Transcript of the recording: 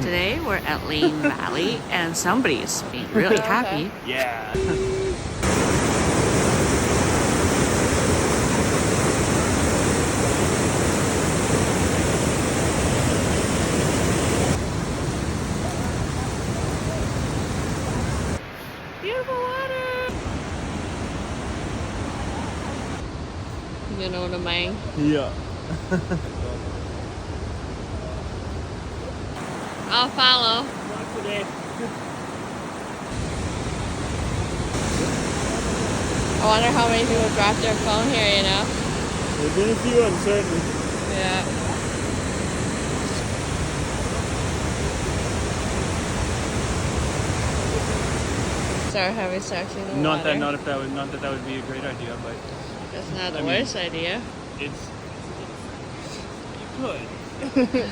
Today we're at Lynn Valley and somebody is being really happy. Yeah. Beautiful water. You know what I mean? Yeah. I'll follow. I wonder how many people drop their phone here, you know? There's been a few uncertain. Yeah. Start having sex in the water. Not if that would be a great idea, but That's not the worst idea. it's you could.